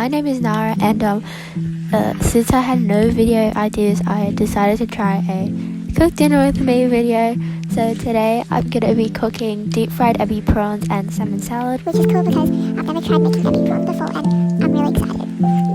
my name is Nara, and since I had no video ideas, I decided to try a cook dinner with me video. So today I'm gonna be cooking deep fried ebi prawns and salmon salad, which is cool because I've never tried making ebi prawns before and I'm really excited.